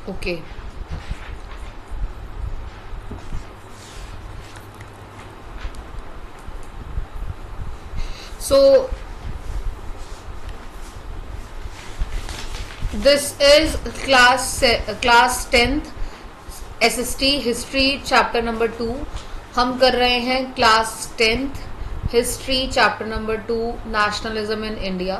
Okay, so this is class 10th SST history chapter number 2। हम कर रहे हैं class 10th history chapter number 2 nationalism in India.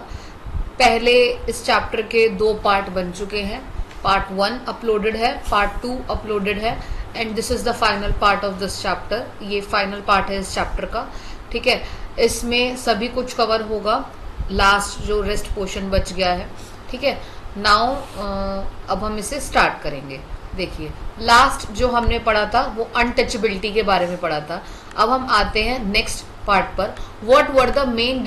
पहले इस चैप्टर के 2 पार्ट बन चुके हैं। पार्ट 1 अपलोडेड है, पार्ट 2 अपलोडेड है, and this is the final part of this chapter. ये फाइनल पार्ट है इस चैप्टर का, ठीक है। इसमें सभी कुछ कवर होगा, लास्ट जो रेस्ट पोर्शन बच गया है, ठीक है। नाउ अब हम इसे स्टार्ट करेंगे। देखिए, लास्ट जो हमने पढ़ा था वो अनटचेबिलिटी के बारे में पढ़ा था। अब हम आते हैं नेक्स्ट पार्ट पर। What were the main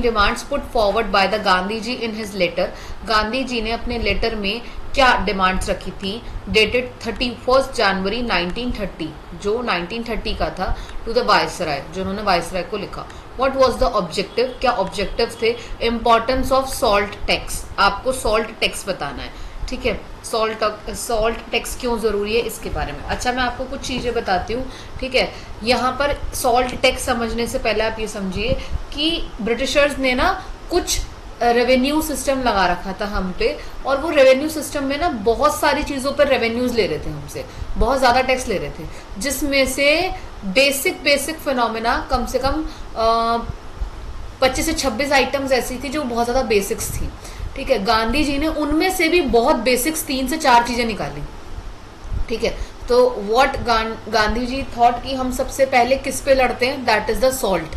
demands put forward by the Gandhi ji in his letter. Gandhi ji ने अपने लेटर में क्या डिमांड्स रखी थी, डेटेड 31 जनवरी 1930, जो 1930 का था, टू द वायसराय, जो उन्होंने वायसराय को लिखा। व्हाट वाज द ऑब्जेक्टिव, क्या ऑब्जेक्टिव थे। इंपॉर्टेंस ऑफ सॉल्ट टैक्स, आपको सॉल्ट टैक्स बताना है, ठीक है। सॉल्ट टैक्स क्यों जरूरी है इसके बारे में। अच्छा, मैं आपको कुछ चीजें बताती हूँ, ठीक है। यहाँ पर सॉल्ट टैक्स समझने से पहले आप ये समझिए कि ब्रिटिशर्स ने ना कुछ रेवेन्यू सिस्टम लगा रखा था हम पे, और वो रेवेन्यू सिस्टम में ना बहुत सारी चीजों पर रेवेन्यूज ले रहे थे हमसे, बहुत ज्यादा टैक्स ले रहे थे, जिसमें से बेसिक फिनोमेना कम से कम 25 से 26 आइटम्स ऐसी थी जो बहुत ज्यादा बेसिक्स थी, ठीक है। गांधी जी ने उनमें से भी बहुत बेसिक्स 3 से 4 चीजें निकाली, ठीक है। तो व्हाट गांधी जी थॉट कि हम सबसे पहले किस पे लड़ते हैं, दैट इज द सॉल्ट,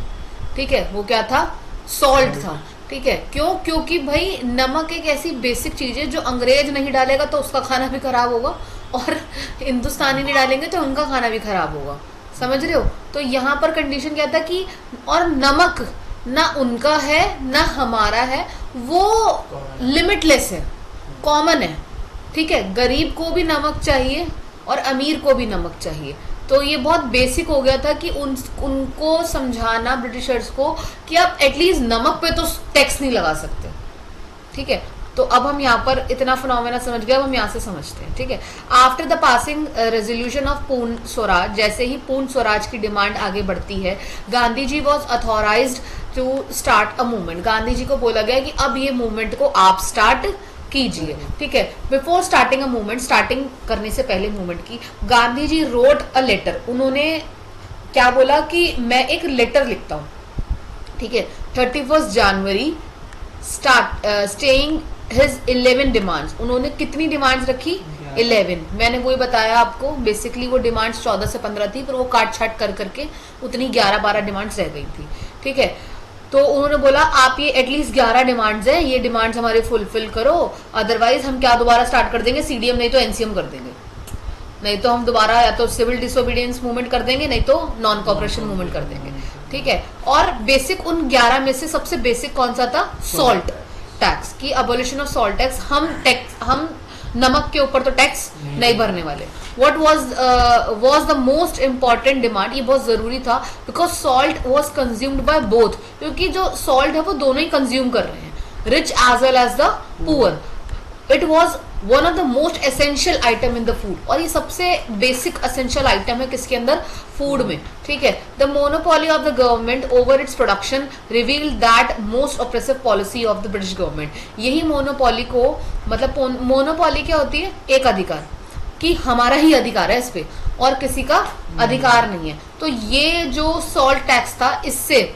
ठीक है। वो क्या था, सॉल्ट था, ठीक है। क्यों, क्योंकि भाई नमक एक ऐसी बेसिक चीज है जो अंग्रेज नहीं डालेगा तो उसका खाना भी खराब होगा, और हिंदुस्तानी नहीं डालेंगे तो उनका खाना भी खराब होगा, समझ रहे हो। तो यहाँ पर कंडीशन क्या था कि, और नमक ना उनका है ना हमारा है, वो लिमिटलेस है, कॉमन है, ठीक है। गरीब को भी नमक चाहिए और अमीर को भी नमक चाहिए। तो ये बहुत बेसिक हो गया था कि उनको समझाना ब्रिटिशर्स को कि आप एटलीस्ट नमक पे तो टैक्स नहीं लगा सकते, ठीक है। तो अब हम यहाँ पर इतना फिनोमेना समझ गए, अब हम यहाँ से समझते हैं, ठीक है। After the passing resolution of पूर्ण स्वराज, जैसे ही पूर्ण स्वराज की डिमांड आगे बढ़ती है, Gandhi ji was authorised to start a movement. Gandhi ji को बोला गया कि अब ये मूवमेंट को आप स्टार्ट कीजिए, ठीक है। Before starting a movement, starting करने से पहले मूवमेंट की, Gandhi ji wrote a letter. उन्होंने क्या बोला कि मैं एक लेटर लिखता हूँ, ठीक है। 31 जनवरी स्टेइंग हिज 11 डिमांड्स। उन्होंने कितनी डिमांड्स रखी, 11। मैंने वही बताया आपको, बेसिकली वो डिमांड्स 14 से 15 थी, पर वो काट छाट कर करके उतनी 11-12 डिमांड्स रह गई थी, ठीक है। तो उन्होंने बोला आप ये एटलीस्ट 11 डिमांड्स हैं, ये डिमांड्स हमारे फुलफिल करो, अदरवाइज हम क्या दोबारा स्टार्ट कर देंगे, CDM नहीं तो NCM कर देंगे, नहीं तो हम दोबारा या तो सिविल डिसोबीडियंस मूवमेंट कर देंगे, नहीं तो नॉन कॉपरेशन मूवमेंट कर देंगे, ठीक है। और बेसिक उन 11 में से सबसे बेसिक कौन सा था, सॉल्ट टैक्स की अबोलिशन ऑफ सॉल्ट टैक्स। हम नमक के ऊपर तो टैक्स नहीं भरने वाले। What was the most important demand, ये बहुत जरूरी था, because salt was consumed by both, क्योंकि जो सॉल्ट है वो दोनों ही कंज्यूम कर रहे हैं, rich as well as the poor. It was one of the most essential item in the food, और ये सबसे बेसिक एसेंशियल आइटम है किसके अंदर, फूड में, ठीक है। The monopoly of the government over its production reveal that most oppressive policy of the British government. यही मोनोपोली को, मतलब मोनोपोली क्या होती है, एक अधिकार, कि हमारा ही अधिकार है इस पे और किसी का अधिकार नहीं है। तो ये जो सॉल्ट टैक्स था, इससे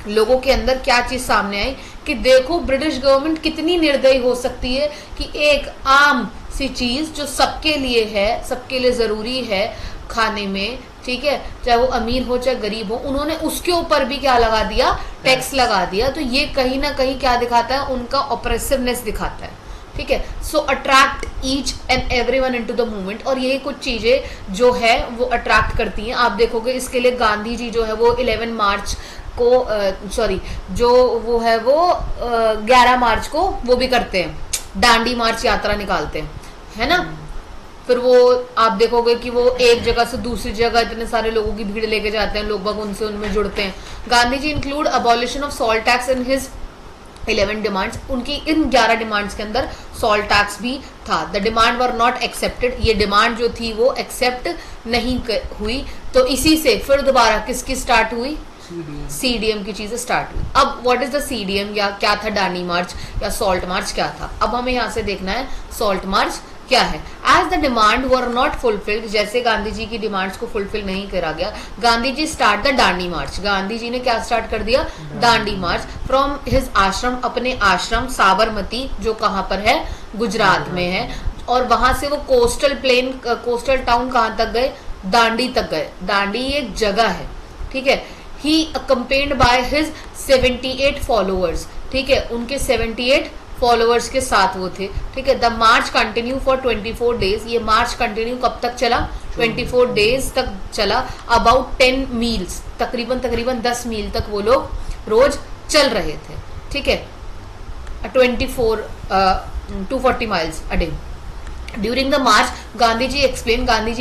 लोगों के अंदर क्या चीज सामने आई कि देखो ब्रिटिश गवर्नमेंट कितनी निर्दयी हो सकती है कि एक आम सी चीज जो सबके लिए है, सबके लिए जरूरी है खाने में, ठीक है, चाहे वो अमीर हो चाहे गरीब हो, उन्होंने उसके ऊपर भी क्या लगा दिया, टैक्स लगा दिया। तो ये कहीं ना कहीं क्या दिखाता है, उनका ऑपरेसिवनेस दिखाता है, ठीक है। So attract each and everyone into the movement, और यही कुछ चीजें जो है वो अट्रैक्ट करती हैं। आप देखोगे इसके लिए गांधी जी जो है वो 11 मार्च को, सॉरी जो वो है वो 11 मार्च को वो भी करते हैं, दांडी मार्च यात्रा निकालते हैं, है ना। फिर वो आप देखोगे कि वो एक जगह से दूसरी जगह इतने सारे लोगों की भीड़ लेके जाते हैं, लोग बाग उनसे उनमें जुड़ते हैं। Gandhi ji include abolition of salt tax in his 11 demands, उनकी इन 11 डिमांड्स के अंदर सॉल्ट टैक्स भी था। The demand were not accepted, ये डिमांड जो थी वो एक्सेप्ट नहीं हुई। तो इसी से फिर दोबारा किसकी स्टार्ट हुई, सीडीएम की चीजें स्टार्ट हुई। अब व्हाट इज द सीडीएम, या क्या था दांडी मार्च या सॉल्ट मार्च क्या था। अब हमें यहाँ से देखना है सॉल्ट मार्च क्या है। As the demand were not fulfilled, जैसे गांधी जी की डिमांड्स को फुलफिल नहीं करा गया, गांधी जी स्टार्ट द दांडी मार्च, गांधी जी ने क्या स्टार्ट कर दिया, दांडी मार्च फ्रॉम हिज आश्रम, अपने आश्रम साबरमती जो कहाँ पर है, गुजरात में है। और वहां से वो कोस्टल प्लेन, कोस्टल टाउन कहाँ तक गए, दांडी तक गए। दांडी एक जगह है, ठीक है। ही अकम्पेन्ड बाय हिज 78 फॉलोअर्स, ठीक है, उनके 78 फॉलोअर्स के साथ वो थे, ठीक है। The March continue for 24 days, ये मार्च कंटिन्यू कब तक चला, 24 डेज तक चला। अबाउट 10 मील्स, तकरीबन 10 मील तक वो लोग रोज चल रहे थे, ठीक है। 240 miles a day. During the march Gandhi ji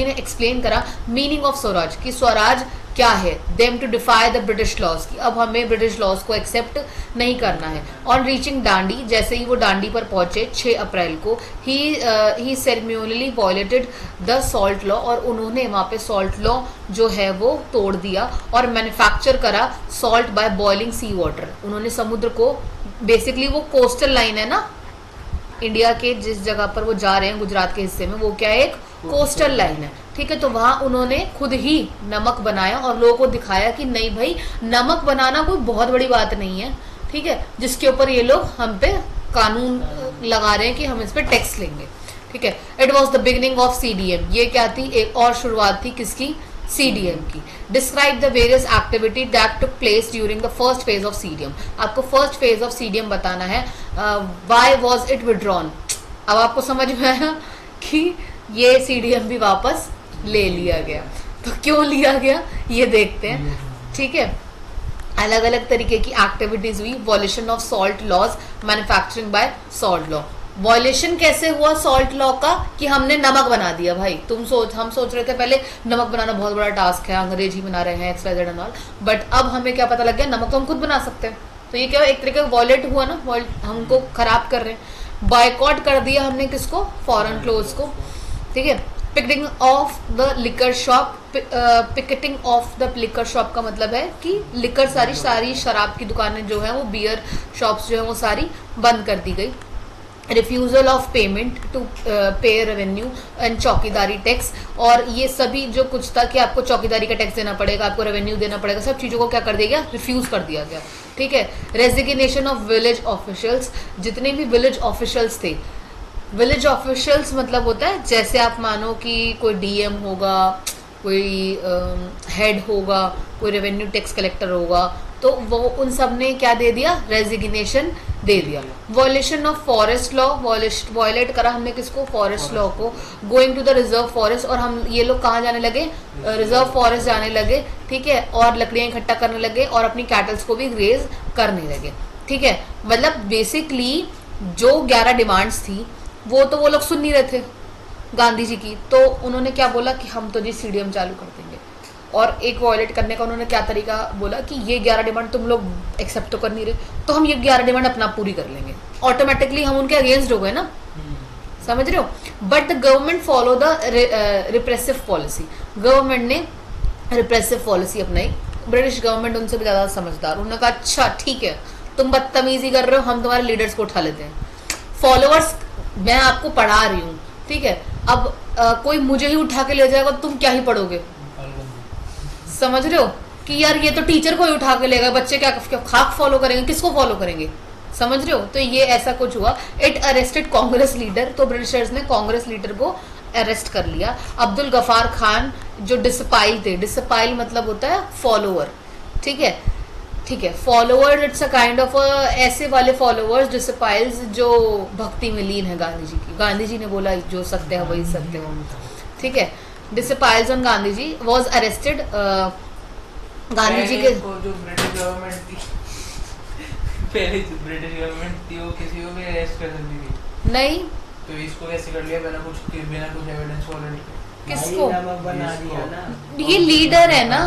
ने एक्सप्लेन करा मीनिंग ऑफ स्वराज, कि स्वराज क्या है। Them to defy the British laws, की अब हमें ब्रिटिश लॉज को एक्सेप्ट नहीं करना है। ऑन रीचिंग दांडी, जैसे ही वो दांडी पर पहुंचे 6 अप्रैल को, ही सेरेमोनियली वॉयलेटेड द सॉल्ट लॉ, और उन्होंने वहां पे सॉल्ट लॉ जो है वो तोड़ दिया और मैन्युफैक्चर करा salt by boiling sea water. उन्होंने समुद्र को, बेसिकली वो कोस्टल लाइन है ना इंडिया के, जिस जगह पर वो जा रहे हैं गुजरात के हिस्से में, वो क्या है, एक कोस्टल लाइन है, ठीक है। तो वहां उन्होंने खुद ही नमक बनाया और लोगों को दिखाया कि नहीं भाई, नमक बनाना कोई बहुत बड़ी बात नहीं है, ठीक है, जिसके ऊपर ये लोग हम पे कानून लगा रहे हैं कि हम इस पे टैक्स लेंगे, ठीक है। It was the beginning of CDM, ये क्या थी, एक और शुरुआत थी किसकी, सीडीएम की। Describe the various activity that took place during the first phase of CDM, आपको फर्स्ट फेज ऑफ सीडीएम बताना है। व्हाई वाज इट विड्रॉन, अब आपको समझ में आया कि ये सीडीएम भी वापस ले लिया गया। तो क्यों लिया गया ये देखते हैं, ठीक है। अलग अलग तरीके की एक्टिविटीज हुई। Violation of salt laws, manufacturing by salt law. Violation कैसे हुआ सॉल्ट लॉ का, कि हमने नमक बना दिया भाई। हम सोच रहे थे पहले नमक बनाना बहुत बड़ा टास्क है, अंग्रेजी बना रहे हैं XYZ एंड ऑल, बट अब हमें क्या पता लग गया, नमक तो हम खुद बना सकते हैं। तो ये क्या एक तरीके का वॉलेट हुआ ना, हमको खराब कर रहे हैं। बायकॉट कर दिया हमने किसको, फॉरेन क्लोथ्स को, ठीक है। Picketing of the liquor shop, picketing of the liquor shop का मतलब है कि लिकर, सारी शराब की दुकानें जो है वो, बियर शॉप्स जो है वो सारी बंद कर दी गई। रिफ्यूजल ऑफ पेमेंट टू पे रेवेन्यू एंड चौकीदारी टैक्स, और ये सभी जो कुछ था कि आपको चौकीदारी का टैक्स देना पड़ेगा, आपको रेवेन्यू देना पड़ेगा, सब चीज़ों को क्या कर दिया गया, रिफ्यूज कर दिया गया, ठीक है। रेजिग्नेशन ऑफ विलेज ऑफिशियल्स, जितने भी विलेज ऑफिशियल्स थे, विलेज ऑफिशियल्स मतलब होता है जैसे आप मानो कि कोई डीएम होगा, कोई हेड होगा, कोई रेवेन्यू टैक्स कलेक्टर होगा, तो वो उन सब ने क्या दे दिया, रेजिग्नेशन दे दिया। Violation of forest law, violate करा हमने किसको, फॉरेस्ट लॉ को। Going to the reserve forest, और हम ये लोग कहाँ जाने लगे, रिजर्व फॉरेस्ट जाने लगे, ठीक है, और लकड़ियां इकट्ठा करने लगे और अपनी कैटल्स को भी ग्रेज करने लगे, ठीक है। मतलब बेसिकली जो 11 डिमांड्स थी वो लोग सुन नहीं रहे थे गांधी जी की, तो उन्होंने क्या बोला कि हम तो जी सीडीएम चालू कर देंगे। और एक वॉयलेट करने का उन्होंने क्या तरीका बोला कि ये 11 डिमांड तुम लोग एक्सेप्ट तो कर नहीं रहे, तो हम ये 11 डिमांड अपना पूरी कर लेंगे। ऑटोमेटिकली हम उनके अगेंस्ट हो गए ना, समझ रहे हो। But the government follow the repressive policy, government ने रिप्रेसिव पॉलिसी अपनाई। ब्रिटिश गवर्नमेंट उनसे भी ज्यादा समझदार, उन्होंने कहा अच्छा ठीक है, तुम बदतमीजी कर रहे हो, हम तुम्हारे लीडर्स को उठा लेते हैं। फॉलोअर्स मैं आपको पढ़ा रही हूँ, ठीक है, अब कोई मुझे ही उठा के ले जाएगा, तुम क्या ही पढ़ोगे, समझ रहे हो कि यार ये तो टीचर को ही उठा के लेगा, बच्चे क्या खाक फॉलो करेंगे, किसको फॉलो करेंगे, समझ रहे हो। तो ये ऐसा कुछ हुआ। इट अरेस्टेड कांग्रेस लीडर, तो ब्रिटिशर्स ने कांग्रेस लीडर को अरेस्ट कर लिया। अब्दुल गफार खान जो डिसपाइल थे, डिसपाइल मतलब होता है फॉलोअर, ठीक है, ठीक है। Follower it's a kind of ऐसे वाले फॉलोअर्स, डिसपाइल्स जो भक्ति में लीन है गांधी जी की। गांधी जी ने बोला जो सत्य है वही सत्य हो, ठीक है। Disciples on Gandhi ji was arrested. Gandhi ji के जो ब्रिटिश गवर्नमेंट थी, पहले जो ब्रिटिश गवर्नमेंट थी वो किसी को भी अरेस्ट कर सकती थी, नहीं तो इसको कैसे कर लिया बिना कुछ एविडेंस वॉरेंट के, किसको बना दिया ना, ये लीडर है ना,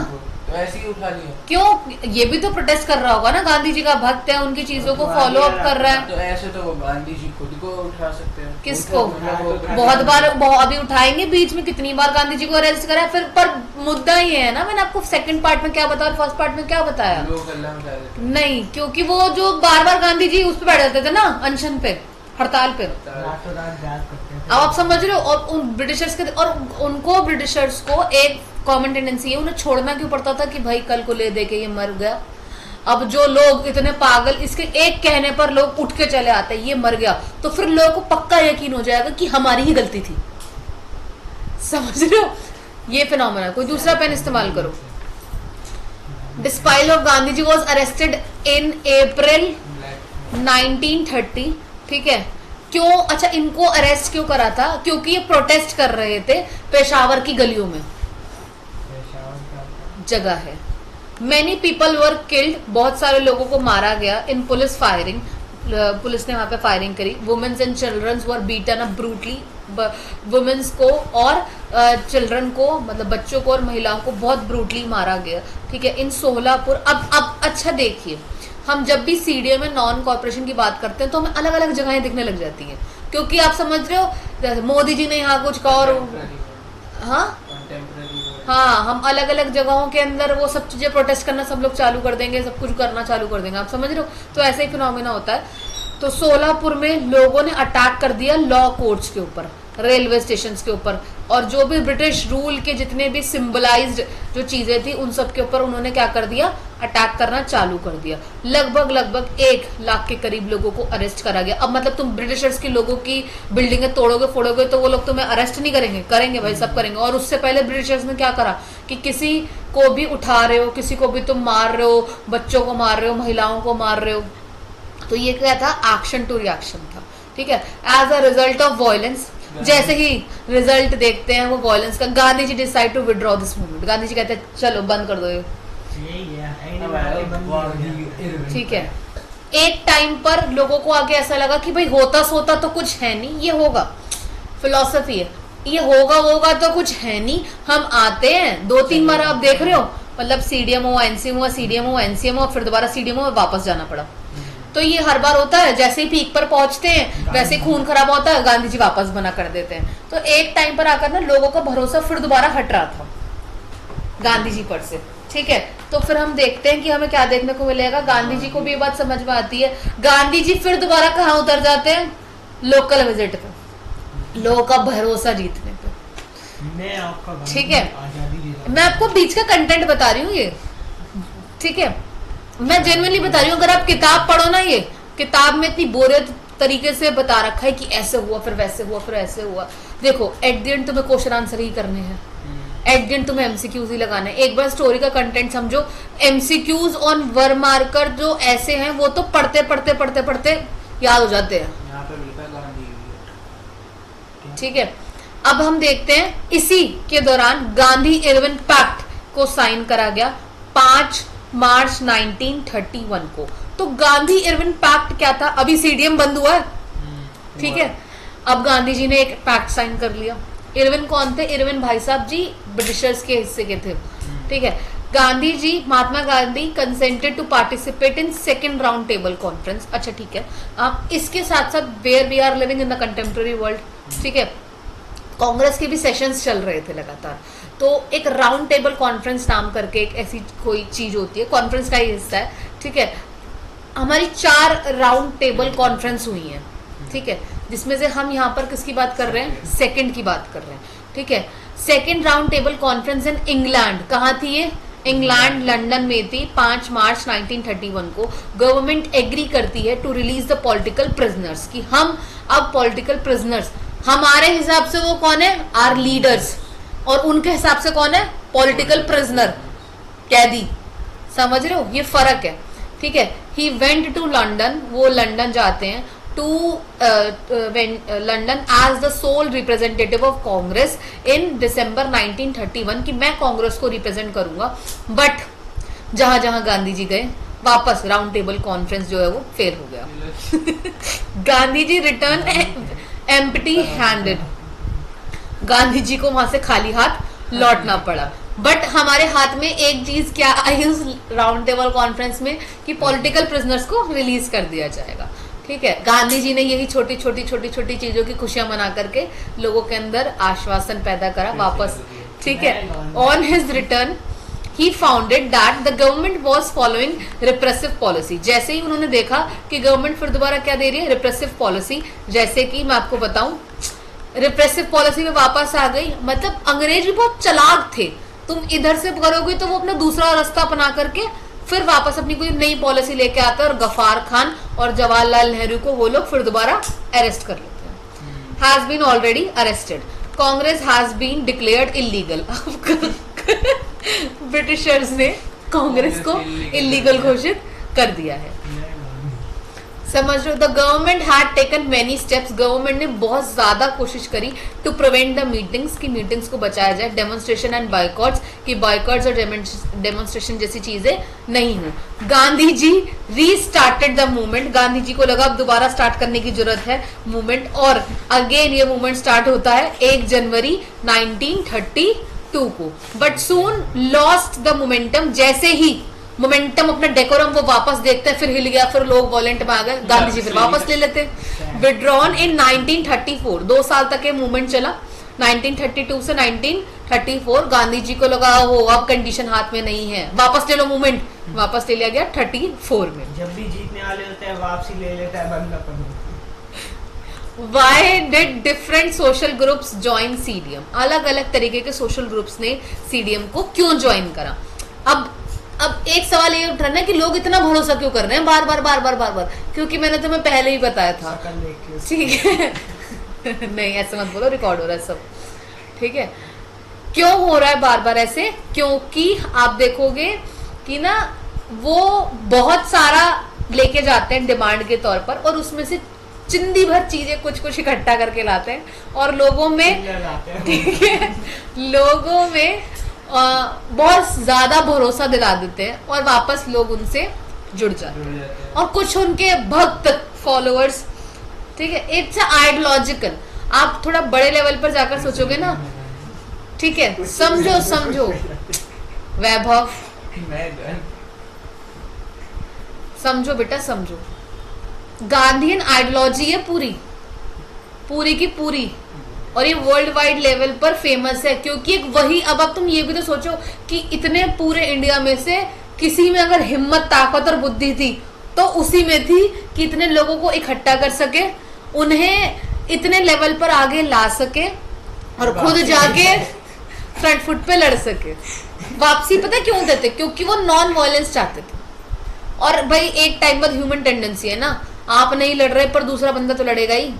तो ऐसे ही उठा लिया। क्यों? ये भी तो प्रोटेस्ट कर रहा होगा ना, गांधी जी का भक्त है, उनकी चीजों को फॉलो अप कर रहा है। तो ऐसे तो वो गांधी जी खुद को उठा सकते हैं। किसको? बहुत बार, अभी उठाएंगे, बीच में कितनी बार गांधी जी को अरेस्ट करा फिर। पर मुद्दा ये है ना, मैंने आपको सेकंड पार्ट में क्या बताया और फर्स्ट पार्ट में क्या बताया? नहीं, क्योंकि वो जो बार बार गांधी जी उस पर बैठ जाते थे ना, अनशन पे, हड़ताल पे। अब आप समझ रहे हो? और उन ब्रिटिशर्स के, और उनको ब्रिटिशर्स को एक कॉमन टेंडेंसी है, उन्हें छोड़ना क्यों पड़ता था कि भाई कल को ले दे के ये मर गया। अब जो लोग इतने पागल, इसके एक कहने पर लोग उठ के चले आते हैं ये मर गया, तो फिर लोगों को पक्का यकीन हो जाएगा कि हमारी ही गलती थी। समझ रहे हो? ये फिनोमेना। कोई दूसरा पेन इस्तेमाल करो। Despite of Gandhi ji was arrested in April 1930। ठीक है, क्यों? अच्छा, इनको अरेस्ट क्यों करा था? क्योंकि ये प्रोटेस्ट कर रहे थे पेशावर की गलियों में, जगह है। मैनी पीपल वर किल्ड, बहुत सारे लोगों को मारा गया इन पुलिस फायरिंग, पुलिस ने वहां पे फायरिंग करी। Womens and childrens were beaten up brutally, womens को और चिल्ड्रन को, मतलब बच्चों को और महिलाओं को बहुत ब्रूटली मारा गया। ठीक है, इन सोलापुर। अब अच्छा देखिए, हम जब भी सीडीएम में नॉन कॉर्पोरेशन की बात करते हैं तो हमें अलग अलग जगहें दिखने लग जाती हैं, क्योंकि आप समझ रहे हो, जैसे मोदी जी ने यहाँ कुछ कहा और हाँ, हम अलग अलग जगहों के अंदर वो सब चीजें प्रोटेस्ट करना सब लोग चालू कर देंगे, सब कुछ करना चालू कर देंगे। आप समझ रहे हो? तो ऐसा ही फिनोमेना होता है। तो सोलापुर में लोगों ने अटैक कर दिया लॉ कोर्ट्स के ऊपर, रेलवे स्टेशन के ऊपर, और जो भी ब्रिटिश रूल के जितने भी सिंबलाइज्ड जो चीजें थी उन सब के ऊपर उन्होंने क्या कर दिया? अटैक करना चालू कर दिया। लगभग 1 लाख के करीब लोगों को अरेस्ट करा गया। अब मतलब तुम ब्रिटिशर्स के लोगों की बिल्डिंगें तोड़ोगे फोड़ोगे तो वो लोग तुम्हें अरेस्ट नहीं करेंगे? करेंगे भाई, सब करेंगे। और उससे पहले ब्रिटिशर्स ने क्या करा कि किसी को भी उठा रहे हो, किसी को भी तुम मार रहे हो, बच्चों को मार रहे हो, महिलाओं को मार रहे हो। तो ये क्या था? एक्शन टू रिएक्शन था। ठीक है, as a result of violence, जैसे ही रिजल्ट देखते हैं वो वायलेंस का, Gandhi ji decide to withdraw this movement. Gandhi ji कहते हैं चलो बंद कर दो ये। ठीक है, एक टाइम पर लोगों को आगे ऐसा लगा कि भाई होता सोता तो कुछ है नहीं, ये होगा, फिलॉसफी है, ये होगा तो कुछ है नहीं, हम आते हैं 2-3 बार। आप देख रहे हो, मतलब सीडीएम हुआ, एनसीएम हुआ, सीडीएम हुआ, एनसीएम हुआ, फिर दोबारा सीडीएम हुआ, वापस जाना पड़ा। तो ये हर बार होता है, जैसे ही पीक पर पहुंचते हैं वैसे ही खून खराब होता है, गांधी जी वापस बना कर देते हैं। तो एक टाइम पर आकर ना लोगों का भरोसा फिर दोबारा हट रहा था गांधी जी पर से। ठीक है, तो फिर हम देखते हैं कि हमें क्या देखने को मिलेगा। गांधी जी को भी ये बात समझ में आती है। गांधी जी फिर दोबारा कहाँ उतर जाते हैं? लोकल विजिट पे, लोगों का भरोसा जीतने पे। ठीक है, मैं आपको बीच का कंटेंट बता रही हूँ ये। ठीक है, मैं जेन्युइनली बता रही हूँ। अगर आप किताब पढ़ो ना, ये किताब में इतनी बोरियत तरीके से बता रखा है कि ऐसे हुआ, फिर वैसे हुआ, फिर ऐसे हुआ। देखो, एट द एंड तुम्हें क्वेश्चन आंसर ही करने हैं, एट द एंड तुम्हें एमसीक्यूज ही लगाना है। एक बार स्टोरी का कंटेंट समझो। एमसीक्यूज ऑन वर मार्कर जो ऐसे हैं वो तो पढ़ते पढ़ते पढ़ते पढ़ते याद हो जाते हैं। ठीक है, अब हम देखते हैं इसी के दौरान गांधी इरविन पैक्ट को साइन करा गया 5 मार्च 1931 को। तो गांधी इरविन पैक्ट क्या था? अभी सीडीएम बंद हुआ है। ठीक है, अब गांधी जी ने एक पैक्ट साइन कर लिया। इरविन कौन थे? इरविन भाई साहब जी ब्रिटिशर्स के हिस्से के थे। ठीक है, Gandhi ji, Mahatma Gandhi consented to participate in second round table conference. अच्छा ठीक है, आप इसके साथ साथ where we are living in the contemporary world. ठीक है, कांग्रेस के भी सेशंस चल रहे थे लगातार। तो एक राउंड टेबल कॉन्फ्रेंस नाम करके एक ऐसी कोई चीज होती है, कॉन्फ्रेंस का ही हिस्सा है। ठीक है, हमारी 4 राउंड टेबल कॉन्फ्रेंस हुई है। ठीक है, जिसमें से हम यहाँ पर किसकी बात कर रहे हैं? सेकंड की बात कर रहे हैं। ठीक है, second round table conference in England. कहाँ थी ये? इंग्लैंड, लंदन में थी 5 मार्च 1931 को। गवर्नमेंट एग्री करती है to release the political prisoners, कि हम अब पॉलिटिकल प्रिजनर्स, हमारे हिसाब से वो कौन है? आर लीडर्स, और उनके हिसाब से कौन है? पॉलिटिकल प्रिजनर, कैदी। समझ रहे हो? ये फर्क है। ठीक है, ही वेंट टू लंदन, वो लंदन जाते हैं, to London as the sole representative of Congress in December 1931, कि मैं कांग्रेस को रिप्रेजेंट करूंगा। बट जहां जहां गांधी जी गए, वापस राउंड टेबल कॉन्फ्रेंस जो है वो फेल हो गया। Gandhi ji return empty handed, Gandhi ji को वहां से खाली हाथ लौटना पड़ा। बट हमारे हाथ में एक चीज क्या आई उस राउंड टेबल कॉन्फ्रेंस में कि पॉलिटिकल प्रिजनर्स को रिलीज कर दिया जाएगा। ठीक है, गांधी जी ने यही छोटी छोटी चीजों की खुशियां मना करके लोगों के अंदर आश्वासन पैदा करा वापस। ठीक है, on his return he founded that the government was following repressive policy। जैसे ही उन्होंने देखा कि गवर्नमेंट फिर दोबारा क्या दे रही है, repressive policy। जैसे कि मैं आपको बताऊं, repressive policy में वापस आ गई। मतलब अंग्रेज भी बहुत चालाक थे, तुम इधर से करोगे तो वो अपना दूसरा रास्ता अपना करके फिर वापस अपनी कोई नई पॉलिसी लेके आता है, और गफार खान और जवाहरलाल नेहरू को वो लोग फिर दोबारा अरेस्ट कर लेते हैं। Has been already arrested. Congress has been declared illegal. Britishers ने कांग्रेस को इलीगल घोषित कर दिया है। समझ लो, the government had taken many steps. Government ने बहुत ज्यादा कोशिश करी टू प्रिवेंट द मीटिंग्स, की मीटिंग्स को बचाया जाए, डेमोन्स्ट्रेशन एंड बाइकॉट्स, की बाइकॉट्स और डेमोन्स्ट्रेशन जैसी चीजें नहीं हो। Gandhi ji restarted the movement. Gandhi ji को लगा अब दोबारा स्टार्ट करने की जरूरत है मूवमेंट, और अगेन ये मूवमेंट स्टार्ट होता है 1 जनवरी 1932 को। But soon lost the momentum. जैसे ही मोमेंटम अपना डेकोरम वो वापस देखते हैं, फिर हिल गया, फिर लोग वॉलेंट में आ गए, गांधी जी फिर वापस ले लेते हैं। विड्रॉन इन 1934, 2 साल तक ये मूवमेंट चला, 1932 से 1934। गांधी जी को लगा हो अब कंडीशन हाथ में नहीं है, वापस ले लो मूवमेंट, वापस ले लिया गया 34 में। जब भी जीतने वाले होते हैं वापसी ले लेता है बंदा। Why did different social groups join CDM? अलग अलग तरीके के सोशल ग्रुप्स ने CDM को क्यों ज्वाइन करा? अब एक सवाल ये उठ रहा है कि लोग इतना भरोसा क्यों कर रहे हैं बार बार, क्योंकि मैंने तुम्हें पहले ही बताया था। ठीक है नहीं ऐसे मत बोलो, रिकॉर्ड हो रहा है सब। ठीक है, क्यों हो रहा है बार बार ऐसे? क्योंकि आप देखोगे कि ना वो बहुत सारा लेके जाते हैं डिमांड के तौर पर, और उसमें से चिंदी भर चीजें कुछ इकट्ठा करके लाते हैं, और लोगों में ठीक है लोगों में बहुत ज्यादा भरोसा दिला देते हैं, और वापस लोग उनसे जुड़ जाते हैं। और कुछ उनके भक्त फॉलोअर्स, ठीक है, इट्स आइडियोलॉजिकल। आप थोड़ा बड़े लेवल पर जाकर सोचोगे ना, ठीक है, समझो वैभव, समझो बेटा, समझो। गांधीयन आइडियोलॉजी है पूरी की पूरी, और ये वर्ल्ड वाइड लेवल पर फेमस है, क्योंकि एक वही, अब तुम ये भी तो सोचो कि इतने पूरे इंडिया में से किसी में अगर हिम्मत, ताकत और बुद्धि थी तो उसी में थी कि इतने लोगों को इकट्ठा कर सके, उन्हें इतने लेवल पर आगे ला सके, और खुद जाके फ्रंट फुट पे लड़ सके। वापसी पता क्यों देते? क्योंकि वो नॉन वायलेंस चाहते थे। और भाई एक टाइम बाद ह्यूमन टेंडेंसी है ना, आप नहीं लड़ रहे पर दूसरा बंदा तो लड़ेगा ही,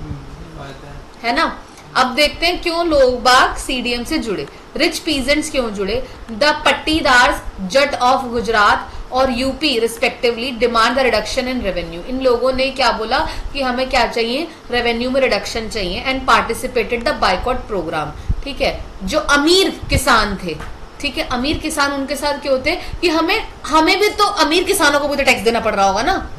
है ना। अब देखते हैं क्यों लोग बाग सीडीएम से जुड़े। रिच पीजेंट्स क्यों जुड़े? द पट्टीदार्स, जट ऑफ गुजरात और UP respectively demand the reduction in revenue. इन लोगों ने क्या बोला कि हमें क्या चाहिए, रेवेन्यू में रिडक्शन चाहिए, and participated the boycott programme. ठीक है, जो अमीर किसान थे, ठीक है, अमीर किसान उनके साथ क्यों होते कि हमें भी तो अमीर किसानों को भी तो टैक्स देना पड़ रहा होगा ना,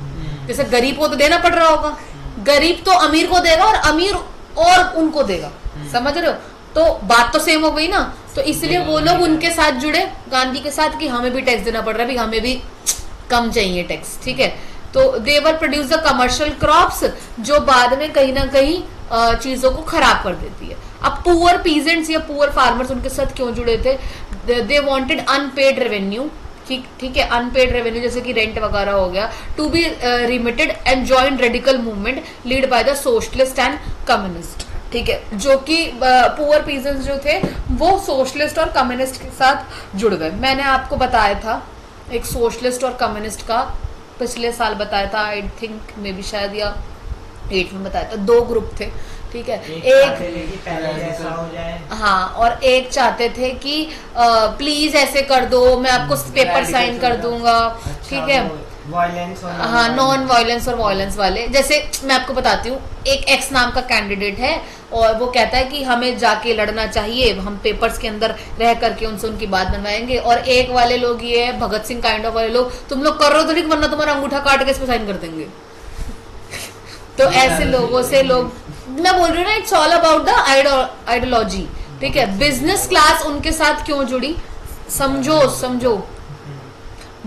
जैसे गरीब को तो देना पड़ रहा होगा, गरीब तो अमीर को देगा और अमीर और उनको देगा, समझ रहे हो? तो बात तो सेम हो गई ना। तो इसलिए वो लोग उनके साथ जुड़े, गांधी के साथ, कि हमें भी टैक्स देना पड़ रहा है, हमें भी कम चाहिए टैक्स। ठीक है, तो देवर प्रोड्यूस द कमर्शियल क्रॉप्स, जो बाद में कहीं ना कहीं चीजों को खराब कर देती है। अब पुअर पीजेंट्स या पुअर फार्मर्स उनके साथ क्यों जुड़े थे? दे वांटेड अनपेड रेवेन्यू, ठीक है, अनपेड रेवेन्यू जैसे कि रेंट वगैरह हो गया, to be remitted, and join radical movement lead by the socialist and communist. ठीक है, जो कि पुअर पीजेंट्स जो थे वो सोशलिस्ट और कम्युनिस्ट के साथ जुड़ गए। मैंने आपको बताया था एक सोशलिस्ट और कम्युनिस्ट का पिछले साल बताया था, आई थिंक मे बी शायद या 8 में बताया था, 2 ग्रुप थे। ठीक है, एक हाँ, और एक चाहते थे कि प्लीज ऐसे कर दो, मैं आपको पेपर साइन कर दूंगा। ठीक है, हाँ, नॉन वायलेंस और वायलेंस वाले। जैसे मैं आपको बताती हूँ, एक एक्स नाम का कैंडिडेट है और वो कहता है कि हमें जाके लड़ना चाहिए, हम पेपर्स के अंदर रह करके उनसे उनकी बात बनवाएंगे। और एक वाले लोग ये है, भगत सिंह काइंड ऑफ वाले लोग, तुम लोग कर रहे हो तो ठीक, वरना तुम्हारा अंगूठा काट के इस पे साइन कर देंगे। तो ऐसे लोगों से लोग, मैं बोल रही हूँ ना, it's all about the ideology. ठीक है, बिजनेस क्लास उनके साथ क्यों जुड़ी? समझो समझो,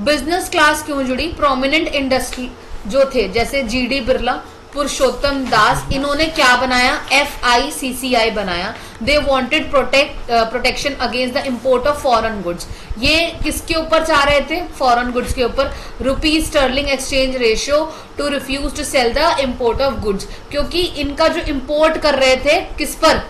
बिजनेस क्लास क्यों जुड़ी? प्रोमिनेंट इंडस्ट्री जो थे जैसे जीडी बिरला, पुरुषोत्तम दास, इन्होंने क्या बनाया? FICCI बनाया। They wanted protection against the import of foreign goods. ये किसके ऊपर चाह रहे थे? फॉरेन गुड्स के ऊपर। Rupees sterling exchange ratio to refuse to sell the import of goods, क्योंकि इनका जो इंपोर्ट कर रहे थे, किस पर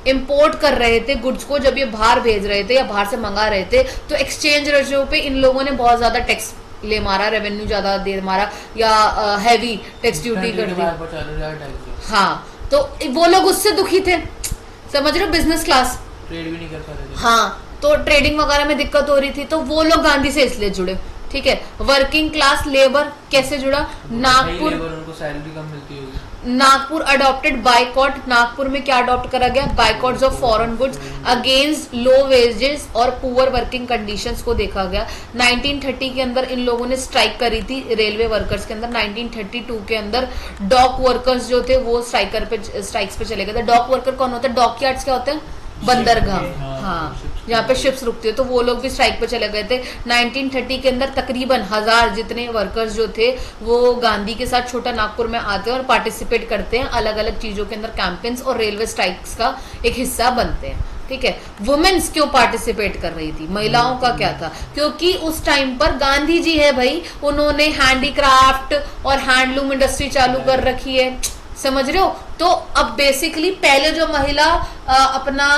इंपोर्ट कर रहे थे गुड्स को, जब ये बाहर भेज रहे थे या बाहर से मंगा रहे थे, तो एक्सचेंज रेशियो पे इन लोगों ने बहुत ज्यादा टैक्स ले मारा, रेवेन्यू ज्यादा दे मारा, या हैवी टैक्स ड्यूटी कर दी। हाँ, तो वो लोग उससे दुखी थे, समझ रहे हो? बिजनेस क्लास ट्रेड भी नहीं कर पा रहे थे। हाँ, तो ट्रेडिंग वगैरह में दिक्कत हो रही थी, तो वो लोग गांधी से इसलिए जुड़े। ठीक है, वर्किंग क्लास लेबर कैसे जुड़ा? नागपुर, उनको सैलरी कम मिलती होगी। Nagpur adopted boycott. नागपुर में क्या अडॉप्ट करा गया? Boycotts of foreign goods against low wages और पुअर वर्किंग कंडीशंस को देखा गया। 1930 के अंदर इन लोगों ने स्ट्राइक करी थी रेलवे वर्कर्स के अंदर। 1932 के अंदर डॉक वर्कर्स जो थे वो स्ट्राइक्स पे चले गए थे। डॉक वर्कर कौन होता है? डॉक यार्ड्स क्या होते हैं? बंदरगाह। हाँ, जहाँ पे शिप्स रुकती है, तो वो लोग भी स्ट्राइक पे चले गए थे। 1930 के अंदर तकरीबन 1000 जितने वर्कर्स जो थे वो गांधी के साथ छोटा नागपुर में आते हैं और पार्टिसिपेट करते हैं अलग अलग चीजों के अंदर, कैंपेन्स और रेलवे स्ट्राइक्स का एक हिस्सा बनते हैं। ठीक है, वुमेन्स क्यों पार्टिसिपेट कर रही थी? महिलाओं का क्या था? क्योंकि उस टाइम पर गांधी जी है भाई, उन्होंने हैंडीक्राफ्ट और हैंडलूम इंडस्ट्री चालू कर रखी है, समझ रहे हो? तो अब बेसिकली पहले जो महिला अपना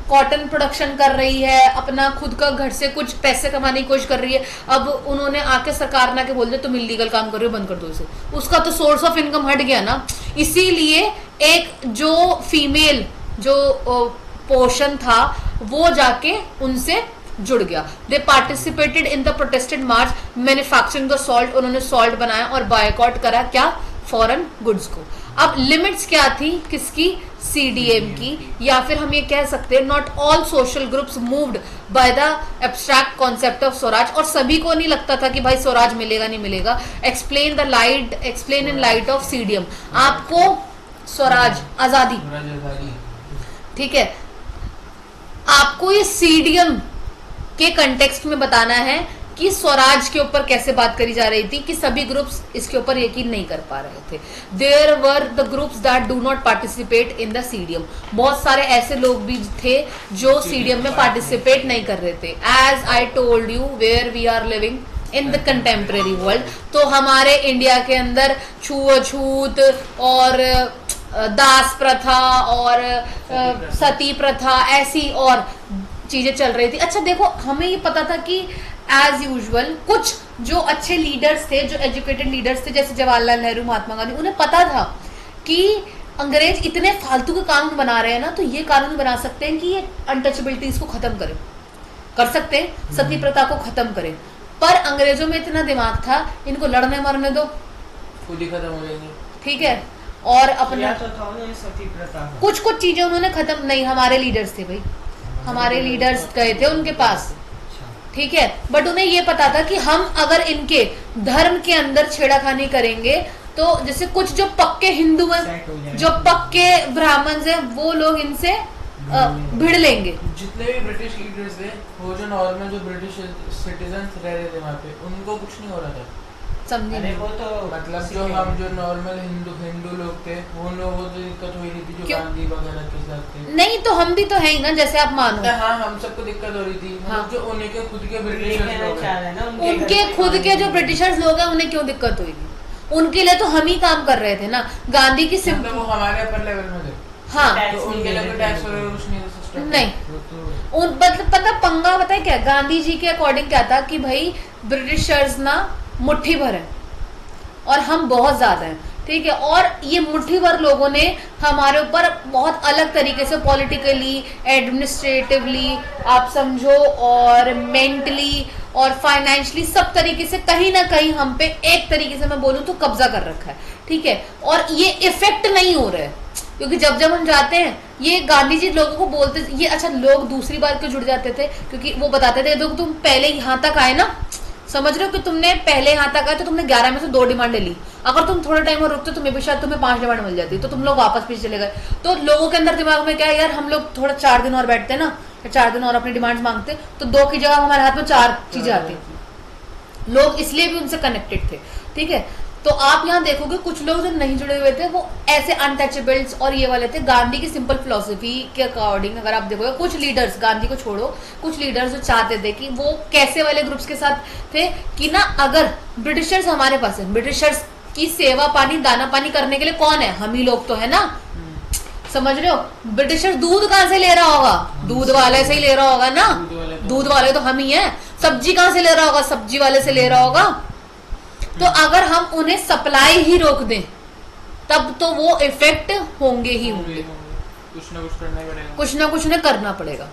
कॉटन प्रोडक्शन कर रही है, अपना खुद का घर से कुछ पैसे कमाने की कोशिश कर रही है, अब उन्होंने आके सरकार ना के बोल दे तुम इलीगल काम कर रहे हो, बंद कर दो इसे, उसका तो सोर्स ऑफ इनकम हट गया ना। इसीलिए एक जो फीमेल जो पोर्शन था वो जाके उनसे जुड़ गया। They participated in the protested march manufacturing the salt, उन्होंने सॉल्ट बनाया और बायकॉट करा क्या? फॉरेन गुड्स को। अब लिमिट्स क्या थी किसकी? CDM की, या फिर हम ये कह सकते हैं not all social groups moved by the abstract concept of Swaraj. और सभी को नहीं लगता था कि भाई स्वराज मिलेगा नहीं मिलेगा। Explain in light of CDM। आपको स्वराज आजादी, ठीक है, आपको ये CDM के कंटेक्स्ट में बताना है कि स्वराज के ऊपर कैसे बात करी जा रही थी, कि सभी ग्रुप्स इसके ऊपर यकीन नहीं कर पा रहे थे। There were the groups that do not participate in the CDM। बहुत सारे ऐसे लोग भी थे जो CDM में पार्टिसिपेट नहीं कर रहे थे। As I told you, where we are living in the contemporary world, तो हमारे इंडिया के अंदर छूअछूत और दास प्रथा और सती प्रथा ऐसी और चीजें चल रही थी। अच्छा देखो, हमें ये पता था कि एज यूजुअल कुछ जो अच्छे लीडर्स थे, जो एजुकेटेड लीडर्स थे, जैसे जवाहरलाल नेहरू, महात्मा गांधी, उन्हें पता था कि अंग्रेज इतने फालतू के कानून बना रहे हैं ना, तो ये कानून बना सकते हैं कि ये अनटचेबिलिटीज को खत्म करें, कर सकते हैं, सती प्रथा को खत्म करें। पर अंग्रेजों में इतना दिमाग था, इनको लड़ने मरने दो, खुद ही खत्म हो जाएंगे। ठीक है, और अपना तो था उन्होंने सती प्रथा कुछ चीजें उन्होंने खत्म नहीं, हमारे लीडर्स थे भाई, हमारे लीडर्स गए थे उनके पास, ठीक है, बट उन्हें ये पता था कि हम अगर इनके धर्म के अंदर छेड़ाखानी करेंगे तो जैसे कुछ जो पक्के हिंदू हैं, जो पक्के ब्राह्मण हैं, वो लोग इनसे भिड़ लेंगे। जितने भी ब्रिटिश लीडर्स थे, वो जो नॉर्मल जो ब्रिटिश सिटीजन्स रह रहे थे वहाँ पे, उनको कुछ नहीं हो रहा था, समझे नहीं? वो तो मतलब जो हम जो नॉर्मल हिंदू लोग थे, वो लोगों को दिक्कत हुई थी जो गांधी वगैरह के साथ थे। नहीं तो हम भी तो हैं ही ना, जैसे आप मानो। हाँ, हम सबको दिक्कत हो रही थी। हाँ। जो उन्हीं के खुद के ब्रिटिशर्स लोग हैं, उनके खुद के जो ब्रिटिशर्स लोग हैं उन्हें क्यों दिक्कत हुई थी? उनके लिए तो हम ही काम कर रहे थे ना। गांधी की सिंपल, वो हमारे अपर लेवल में थे। हाँ, तो उनके लिए टैक्स वगैरह कुछ नहीं सिस्टम नहीं, उन मतलब पता पंगा बताए क्या, गांधी जी के अकॉर्डिंग क्या था कि भाई ब्रिटिशर्स ना मुट्ठी भर है और हम बहुत ज्यादा हैं, ठीक है, और ये मुट्ठी भर लोगों ने हमारे ऊपर बहुत अलग तरीके से पॉलिटिकली, एडमिनिस्ट्रेटिवली, आप समझो, और मेंटली और फाइनेंशियली सब तरीके से कहीं ना कहीं हम पे एक तरीके से मैं बोलूं तो कब्जा कर रखा है, ठीक है, और ये इफेक्ट नहीं हो रहा है क्योंकि जब जब हम जाते हैं, ये गांधी जी लोगों को बोलते, ये अच्छा लोग दूसरी बार क्यों जुड़ जाते थे, क्योंकि वो बताते थे देखो तुम पहले यहाँ तक आए ना, समझ रहे हो कि तुमने पहले यहाँ तक आए तो तुमने 11 में से 2 डिमांडें ली, अगर तुम थोड़े टाइम और रुकते तो मे भी शायद तुम्हें 5 डिमांड मिल जाती, तो तुम लोग वापस पीछे चले गए। तो लोगों के अंदर दिमाग में क्या है, यार हम लोग थोड़ा 4 दिन और बैठते ना, 4 दिन और अपनी डिमांड्स मांगते तो 2 की जगह हमारे हाथ में 4 चीजें आती। लोग इसलिए भी उनसे कनेक्टेड थे, ठीक है। तो आप यहाँ देखोगे कुछ लोग जो नहीं जुड़े हुए थे वो ऐसे अनटचेबल्स और ये वाले थे। गांधी की सिंपल फिलोसफी के अकॉर्डिंग अगर आप देखोगे, कुछ लीडर्स, गांधी को छोड़ो, कुछ लीडर्स जो चाहते थे कि वो कैसे वाले ग्रुप्स के साथ थे कि ना, अगर ब्रिटिशर्स हमारे पास है, ब्रिटिशर्स की सेवा पानी दाना पानी करने के लिए कौन है, हम ही लोग तो है ना, समझ रहे हो। ब्रिटिशर्स दूध कहाँ से ले रहा होगा, दूध वाले से ही ले रहा होगा ना, दूध वाले तो हम ही है। सब्जी कहाँ से ले रहा होगा, सब्जी वाले से ले रहा होगा। तो अगर हम उन्हें सप्लाई ही रोक दें तब तो वो इफेक्ट होंगे ही होंगे, कुछ ना कुछ करना ही पड़ेगा, कुछ ना कुछ उन्हें करना पड़ेगा,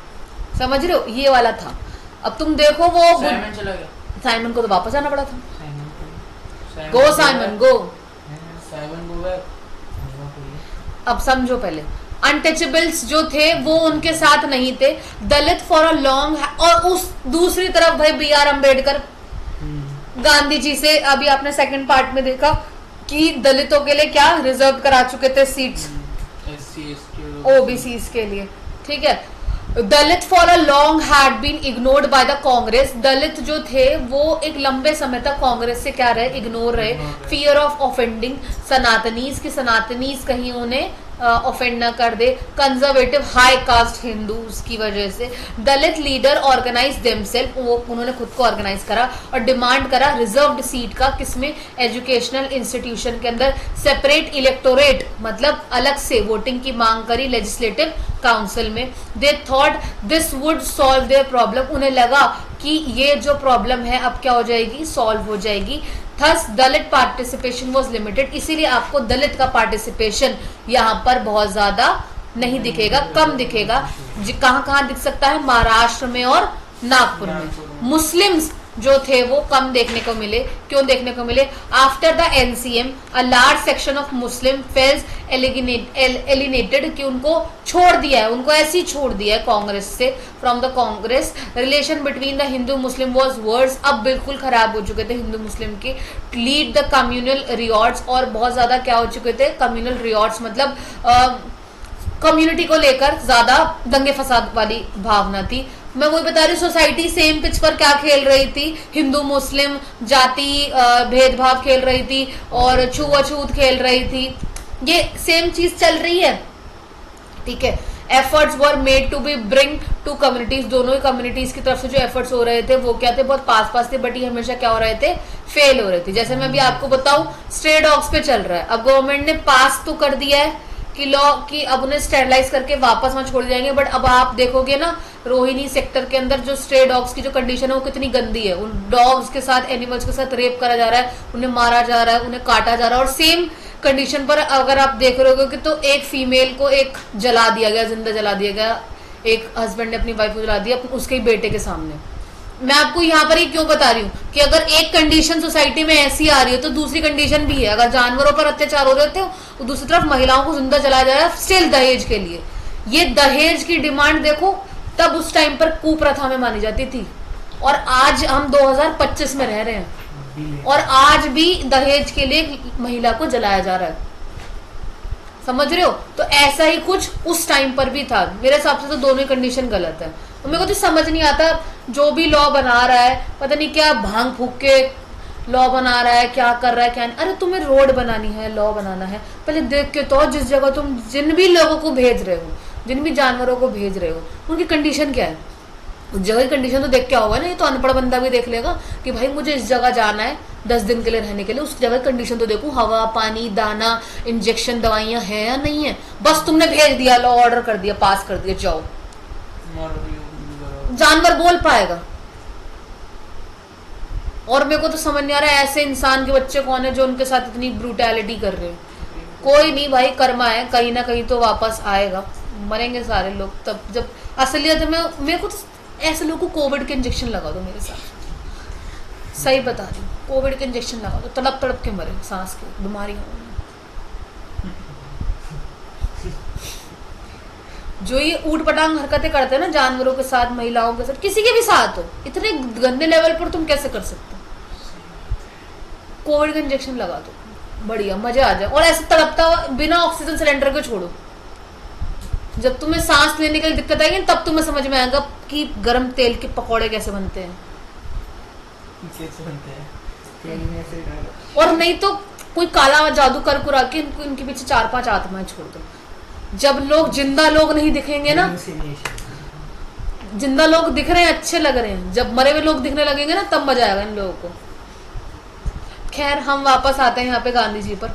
समझ रहे हो। ये वाला था। अब तुम देखो वो साइमन चला गया, साइमन को तो वापस आना पड़ा था। Simon go Simon go. Simon go गया। अब समझो, पहले अनटचेबल्स जो थे वो उनके साथ नहीं थे, दलित फॉर अ लॉन्ग, और उस दूसरी तरफ भाई BR अम्बेडकर गांधी जी से, अभी आपने सेकंड पार्ट में देखा कि दलितों के लिए क्या रिजर्व करा चुके थे सीट्स, OBCs के लिए, ठीक है। Dalit for a long had been ignored by the Congress. Dalit जो थे वो एक लंबे समय तक कांग्रेस से क्या रहे, इग्नोर रहे। फियर ऑफ ऑफेंडिंग सनातनीज, की सनातनीज कहीं उन्हें ऑफेंड न कर दे। कंजर्वेटिव हाई कास्ट हिंदूज की वजह से दलित लीडर ऑर्गेनाइज देमसेल्फ, वो उन्होंने खुद को ऑर्गेनाइज करा और डिमांड करा रिजर्व्ड सीट का, किसमें, एजुकेशनल इंस्टीट्यूशन के अंदर। सेपरेट इलेक्टोरेट मतलब अलग से वोटिंग की मांग करी लेजिस्लेटिव काउंसिल में। They thought this would solve their problem, उन्हें लगा कि ये जो प्रॉब्लम है अब क्या हो जाएगी, सॉल्व हो जाएगी। Thus Dalit participation was limited, इसीलिए आपको दलित का पार्टिसिपेशन यहाँ पर बहुत ज्यादा नहीं दिखेगा, कम दिखेगा। कहाँ दिख सकता है, महाराष्ट्र में और नागपुर में। मुस्लिम्स जो थे वो कम देखने को मिले। क्यों देखने को मिले? After the NCM a large section of Muslim fails alienated, कि उनको छोड़ दिया है, उनको ऐसे ही छोड़ दिया है कांग्रेस से, from the Congress. Relation between the Hindu Muslim was worse, अब बिल्कुल खराब हो चुके थे हिंदू मुस्लिम के। लीड द कम्युनल रियॉर्ड्स, और बहुत ज्यादा क्या हो चुके थे, कम्युनल रियॉर्ड्स मतलब कम्युनिटी को लेकर ज्यादा दंगे फसाद वाली भावना थी। मैं वही बता रही, सोसाइटी सेम पिच पर क्या खेल रही थी, हिंदू मुस्लिम जाति भेदभाव खेल रही थी और छुआछूत खेल रही थी, ये सेम चीज चल रही है, ठीक है। Efforts were made to be bring to communities, दोनों ही कम्युनिटीज की तरफ से जो एफर्ट्स हो रहे थे वो क्या थे, बहुत पास थे, बट ये हमेशा क्या हो रहे थे, फेल हो रहे थे। जैसे मैं अभी आपको बताऊं, स्ट्रे डॉग्स पे चल रहा है, अब गवर्नमेंट ने पास तो कर दिया है कि लॉ कि अब उन्हें स्टेरलाइज करके वापस वहां छोड़ जाएंगे, बट अब आप देखोगे ना रोहिणी सेक्टर के अंदर जो स्ट्रे डॉग्स की जो कंडीशन है वो कितनी गंदी है। उन डॉग्स के साथ, एनिमल्स के साथ रेप करा जा रहा है, उन्हें मारा जा रहा है, उन्हें काटा जा रहा है। और सेम कंडीशन पर अगर आप देख रहे हो कि तो एक फीमेल को एक जला दिया गया, जिंदा जला दिया गया, एक हस्बैंड ने अपनी वाइफ को जला दिया उसके ही बेटे के सामने। मैं आपको यहाँ पर ही क्यों बता रही हूँ कि अगर एक कंडीशन सोसाइटी में ऐसी आ रही है तो दूसरी कंडीशन भी है। अगर जानवरों पर अत्याचार हो रहे थे तो दूसरी तरफ महिलाओं को जिंदा जलाया जा रहा है, स्टिल दहेज के लिए। ये दहेज की डिमांड देखो, तब उस टाइम पर कुप्रथा में मानी जाती थी, और आज हम 2025 में रह रहे हैं और आज भी दहेज के लिए महिला को जलाया जा रहा है, समझ रहे हो। तो ऐसा ही कुछ उस टाइम पर भी था। मेरे हिसाब से तो दोनों कंडीशन गलत है। तो मेरे को तो समझ नहीं आता, जो भी लॉ बना रहा है पता नहीं क्या भांग फूक के लॉ बना रहा है, क्या कर रहा है क्या नहीं। अरे तुम्हें रोड बनानी है, लॉ बनाना है, पहले देख के तो जिस जगह तुम जिन भी लोगों को भेज रहे हो, जिन भी जानवरों को भेज रहे हो, उनकी कंडीशन क्या है, उस जगह की कंडीशन तो देख के होगा ना। ये तो अनपढ़ बंदा भी देख लेगा कि भाई मुझे इस जगह जाना है 10 दिन के लिए रहने के लिए, उस जगह की कंडीशन तो देखो, हवा पानी दाना इंजेक्शन दवाइयां हैं या नहीं है। बस तुमने भेज दिया, लॉ ऑर्डर कर दिया, पास कर दिया, जाओ। जानवर बोल पाएगा? और मेरे को तो समझ नहीं आ रहा है ऐसे इंसान के बच्चे कौन है जो उनके साथ इतनी ब्रूटैलिटी कर रहे हैं। कोई नहीं भाई, कर्मा है, कहीं ना कहीं तो वापस आएगा, मरेंगे सारे लोग। तब जब असलियत में मेरे को तो ऐसे लोगों को कोविड के इंजेक्शन लगा दो मेरे साथ, सही बता रही हूँ, कोविड के इंजेक्शन लगा दो, तड़प तड़प के मरे, सांस की बीमारियां। जो ये ऊट पटांग हरकतें करते हैं ना जानवरों के साथ, महिलाओं के साथ, किसी के भी साथ हो, इतने गंदे लेवल पर तुम कैसे कर सकते हो? कोविड का इंजेक्शन लगा दो, बढ़िया, मजा आ जाए। और ऐसे तड़पता हुआ बिना ऑक्सीजन सिलेंडर के छोड़ो, जब तुम्हें सांस लेने के लिए दिक्कत आएगी तब तुम्हें समझ में आएगा कि गरम तेल के पकौड़े कैसे बनते हैं। कैसे बनते हैं? तेल में से डालो। और नहीं तो कोई काला जादू कर कुरा के इनके पीछे 4-5 आत्माएं छोड़ दो। जब लोग जिंदा लोग नहीं दिखेंगे ना, Hallucination। जिंदा लोग दिख रहे हैं अच्छे लग रहे हैं, जब मरे हुए लोग दिखने लगेंगे ना तब मजा आएगा इन लोगों को। खैर हम वापस आते हैं यहाँ पे गांधी जी पर।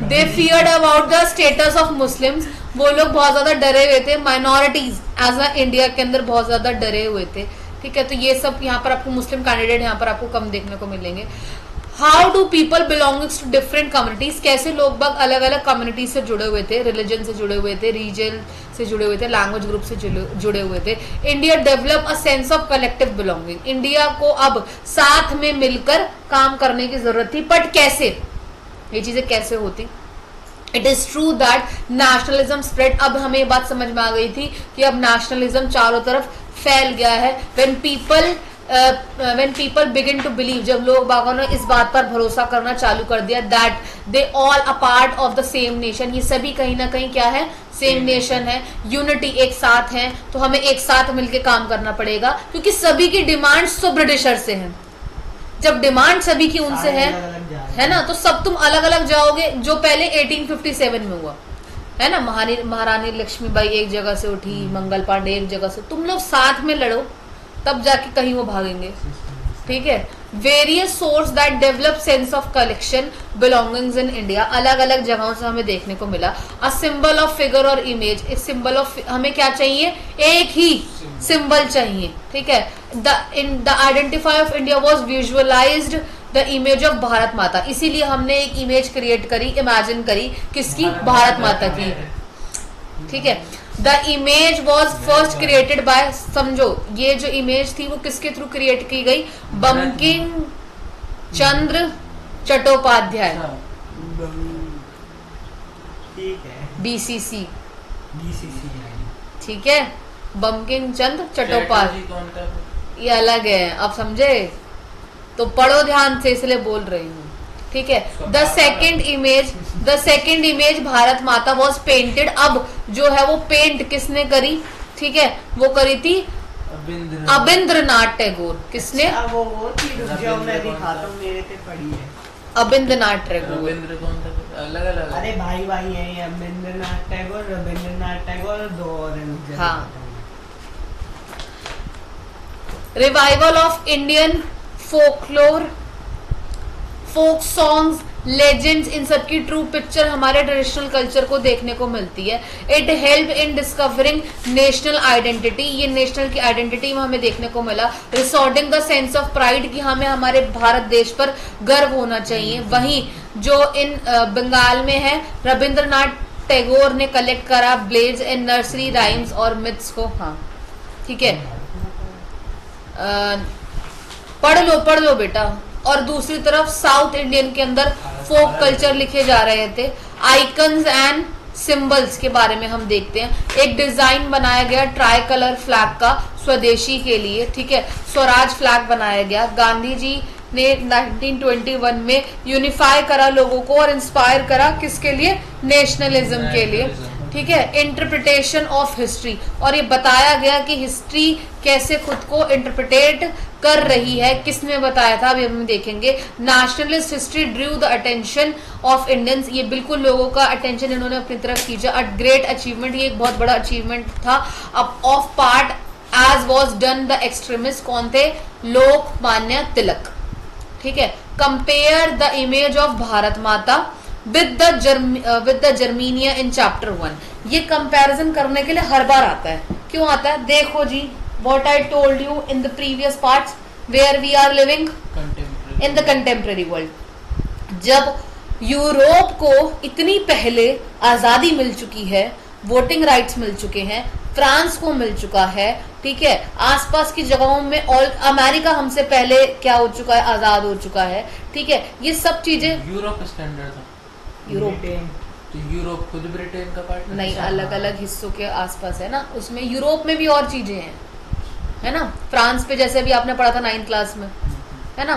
They feared about the status of Muslims, वो लोग बहुत ज्यादा डरे हुए थे, माइनॉरिटीज एज अ इंडिया के अंदर बहुत ज्यादा डरे हुए थे। ठीक है, तो ये सब यहाँ पर आपको मुस्लिम कैंडिडेट यहाँ पर आपको कम देखने को मिलेंगे। How do people belongings to different communities, कैसे लोग बाग अलग अलग कम्युनिटी से जुड़े हुए थे, रिलीजन से जुड़े हुए थे, रीजन से जुड़े हुए थे, लैंग्वेज ग्रुप से जुड़े हुए थे। India develop a sense of collective belonging, India को अब साथ में मिलकर काम करने की जरूरत थी। बट कैसे, ये चीजें कैसे होती? It is true that nationalism spread, अब हमें ये बात समझ में आ गई थी कि अब नेशनलिज्म चारों तरफ फैल गया है। when people begin to believe, जब लोग बागों ने इस बात पर भरोसा करना चालू कर दिया that they all a part of the same nation, ये सभी कहीं ना कहीं क्या है, सेम नेशन है, यूनिटी एक साथ है, तो हमें एक साथ मिलकर काम करना पड़ेगा क्योंकि सभी की डिमांड्स तो ब्रिटिशर से हैं। जब डिमांड सभी की उनसे है ना, तो सब तुम अलग अलग जाओगे, जो पहले 1857 में हुआ है ना, महारानी लक्ष्मीबाई एक जगह से उठी, मंगल पांडे एक जगह से, तुम लोग साथ में लड़ो तब जाके कहीं वो भागेंगे। ठीक है, various source that develop sense of collection belongings in India, अलग अलग जगहों से हमें देखने को मिला। अ सिंबल ऑफ फिगर और इमेज, एक सिंबल ऑफ, हमें क्या चाहिए, एक ही सिंबल चाहिए। ठीक है, the identify of India was visualised the image of Bharat माता, इसीलिए हमने एक इमेज क्रिएट करी, इमेजिन करी, किसकी, भारत माता की। ठीक है, the image was first created by, समझो ये जो इमेज थी वो किसके थ्रू क्रिएट की गई, बंकिम चंद्र चट्टोपाध्याय, ठीक है, बीसीसी। BCCI। ठीक है, बंकिम चंद्र चट्टोपाध्याय, ये अलग है, अब समझे तो पढ़ो ध्यान से, इसलिए बोल रही हूँ। ठीक है, द सेकेंड इमेज भारत माता वॉज पेंटेड, अब जो है वो पेंट किसने करी, ठीक है, वो करी थी अबिंद्रनाथ टैगोर। किसने, वो थी, रुक जाओ मैं दिखाता हूँ, मेरे पे पड़ी है। अबिंद्रनाथ टैगोर। रविंद्र कौन था? अलग अलग, अरे भाई भाई है ये, अबिंद्रनाथ टैगोर, रविंद्रनाथ टैगोर, दो और हैं, मुझे हाँ। Revival of Indian folklore, folk songs, legends, इन सब की ट्रू पिक्चर हमारे ट्रेडिशनल कल्चर को देखने को मिलती है। It help in discovering national identity, ये नेशनल की आइडेंटिटी में हमें देखने को मिला। Resorting the sense of pride, कि हमें हमारे भारत देश पर गर्व होना चाहिए। वहीं जो इन बंगाल में है, रविंद्रनाथ टैगोर ने कलेक्ट करा ब्लेड्स एंड नर्सरी राइम्स और मिथ्स को। हाँ ठीक है, पढ़ लो बेटा। और दूसरी तरफ साउथ इंडियन के अंदर फोक कल्चर लिखे जा रहे थे। आइकन्स एंड सिंबल्स के बारे में हम देखते हैं। एक डिजाइन बनाया गया ट्राई कलर फ्लैग का स्वदेशी के लिए, ठीक है, स्वराज फ्लैग बनाया गया। गांधी जी ने 1921 में यूनिफाई करा लोगों को और इंस्पायर करा किसके लिए, नेशनलिज्म के लिए, ठीक है। इंटरप्रिटेशन ऑफ हिस्ट्री, और ये बताया गया कि हिस्ट्री कैसे खुद को इंटरप्रिटेट कर रही है। किसने बताया था अभी हम देखेंगे। Nationalist history Drew the attention of Indians, ये बिल्कुल लोगों का अटेंशन इन्होंने अपनी तरफ खींचा। अ ग्रेट अचीवमेंट, ये एक बहुत बड़ा अचीवमेंट था। Of part as was done the extremist, कौन थे, लोकमान्य तिलक, ठीक है। Compare the image of Bharat Mata with the Germania in chapter 1, ये कंपैरिजन करने के लिए हर बार आता है। क्यों आता है, देखो जी, what I told you in the previous parts, where we are living in the contemporary world। जब यूरोप को इतनी पहले आजादी मिल चुकी है, वोटिंग राइट्स मिल चुके हैं, फ्रांस को मिल चुका है, ठीक है, आसपास की जगहों में, और अमेरिका हमसे पहले क्या हो चुका है, आजाद हो चुका है, ठीक है। ये सब चीजें यूरोप स्टैंडर्ड था, यूरोप, तो यूरोप खुद ब्रिटेन का पार्ट नहीं, अलग अलग हिस्सों के आसपास है ना, उसमें यूरोप में भी और चीजें हैं, है ना। फ्रांस पे जैसे भी आपने पढ़ा था 9th क्लास में, है ना,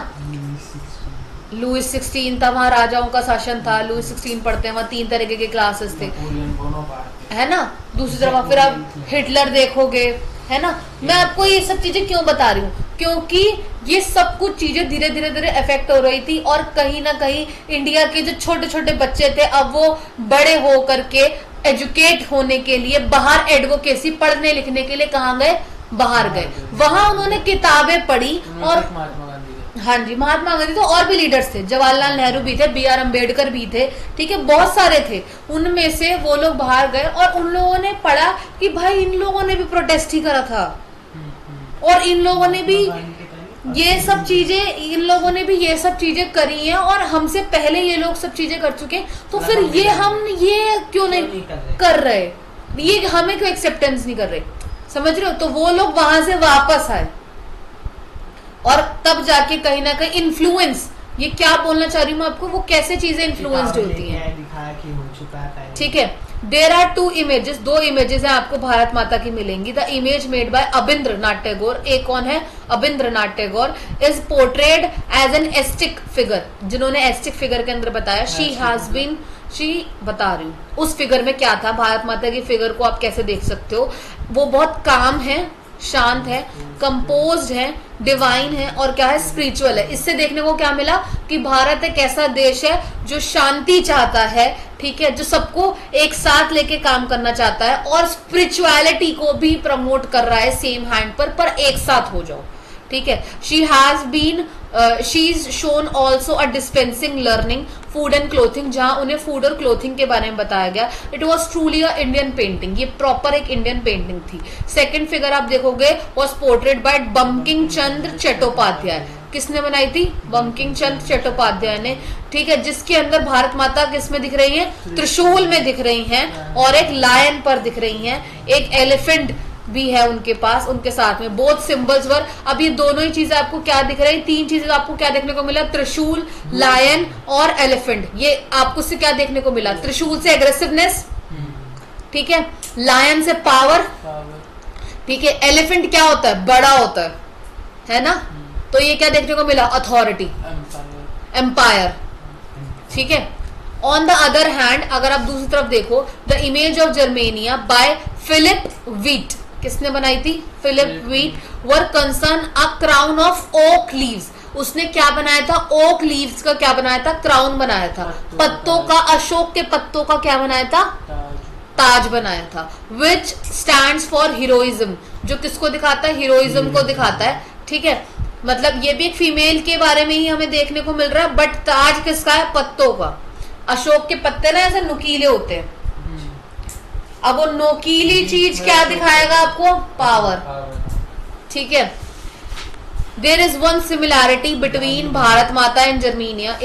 लुइस 16 था, वहाँ राजाओं का शासन था। लुइस 16 पढ़ते हैं, वहाँ 3 तरीके के क्लासेस थे, नेपोलियन बोनापार्ट। है ना। दूसरी तरफ फिर आप हिटलर देखोगे, है ना। मैं आपको ये सब चीजें क्यों बता रही हूँ, क्योंकि ये सब कुछ चीजें धीरे धीरे धीरे इफेक्ट हो रही थी, और कहीं ना कहीं इंडिया के जो छोटे छोटे बच्चे थे, अब वो बड़े हो करके एजुकेट होने के लिए बाहर एडवोकेसी पढ़ने लिखने के लिए कहाँ गए, बाहर गए। वहां उन्होंने किताबें पढ़ी, और महात्मा गांधी। हाँ जी, महात्मा गांधी तो और भी लीडर्स थे, जवाहरलाल नेहरू भी थे, बी आर अम्बेडकर भी थे, ठीक है, बहुत सारे थे। उनमें से वो लोग बाहर गए और उन लोगों ने पढ़ा कि भाई इन लोगों ने भी प्रोटेस्ट ही करा था, और इन लोगों ने भी ये सब चीजें, इन लोगों ने भी ये सब चीजें करी हैं, और हमसे पहले ये लोग सब चीजें कर चुके हैं, तो फिर ये हम ये क्यों नहीं कर रहे, ये हमें क्यों एक्सेप्टेंस नहीं कर रहे, समझ रहे हो। तो वो लोग वहां से वापस आए, और तब जाके कहीं ना कहीं इन्फ्लुएंस, ये क्या बोलना चाह रही हूँ मैं आपको, वो कैसे चीजें इन्फ्लुएंस्ड होती हैं, दिखाया कि हो चुका है। ठीक है। देर आर 2 इमेजेस, 2 इमेजेस हैं आपको भारत माता की मिलेंगी। The image made by Abindranath Tagore, एक कौन है, Abindranath Tagore, is portrayed as an ascetic figure, जिन्होंने एस्टिक फिगर के अंदर बताया, शी हैज बीन, शी बता रही हूँ उस फिगर में क्या था। भारत माता की फिगर को आप कैसे देख सकते हो, वो बहुत काम है, शांत है, कंपोज्ड है, डिवाइन है, और क्या है, स्पिरिचुअल है। इससे देखने को क्या मिला कि भारत एक ऐसा देश है जो शांति चाहता है, ठीक है, जो सबको एक साथ लेके काम करना चाहता है, और स्पिरिचुअलिटी को भी प्रमोट कर रहा है सेम हैंड पर एक साथ हो जाओ, ठीक है। She has been, she is shown also a dispensing learning food and clothing, जहां उन्हें फूड और क्लोथिंग के बारे में बताया गया। It was truly a Indian painting, ये प्रॉपर एक इंडियन पेंटिंग थी। सेकंड फिगर आप देखोगे was portrait bye Bankim Chandra Chattopadhyay, किसने बनाई थी, बंकिम चंद्र चट्टोपाध्याय ने, ठीक है, जिसके अंदर भारत माता किस में दिख रही है, त्रिशूल में दिख रही हैं, और एक लायन पर दिख रही हैं, एक एलिफेंट भी है उनके पास, उनके साथ में बोथ सिंबल्स वर। अब ये दोनों ही चीजें आपको क्या दिख रही है, 3 चीजें आपको क्या देखने को मिला, त्रिशूल, लायन और एलिफेंट। ये आपको से क्या देखने को मिला, त्रिशूल से एग्रेसिवनेस, ठीक है, लायन से पावर, ठीक है, एलिफेंट क्या होता है, बड़ा होता है ना। तो ये क्या देखने को मिला, अथॉरिटी, एम्पायर, ठीक है। ऑन द अदर हैंड अगर आप दूसरी तरफ देखो, the image of Germania by Philip Veit, किसने बनाई थी, Philip Veit, were concern a crown of oak leaves, उसने क्या बनाया था, ओक लीव्स का क्या बनाया था, क्राउन बनाया था, पत्तों का, अशोक के पत्तों का क्या बनाया था, ताज बनाया था। विच स्टैंड्स फॉर हीरोइज्म, जो किसको दिखाता है, हीरोइज्म को दिखाता है, ठीक है। मतलब ये भी एक फीमेल के बारे में ही हमें देखने को मिल रहा है, बट ताज किसका है, पत्तों का। अशोक के पत्ते ना ऐसे नुकीले होते हैं, अब वो नोकीली चीज क्या दिखाएगा आपको, पावर, ठीक है। There is one similarity between Bharat माता एंड जर्मीनिया,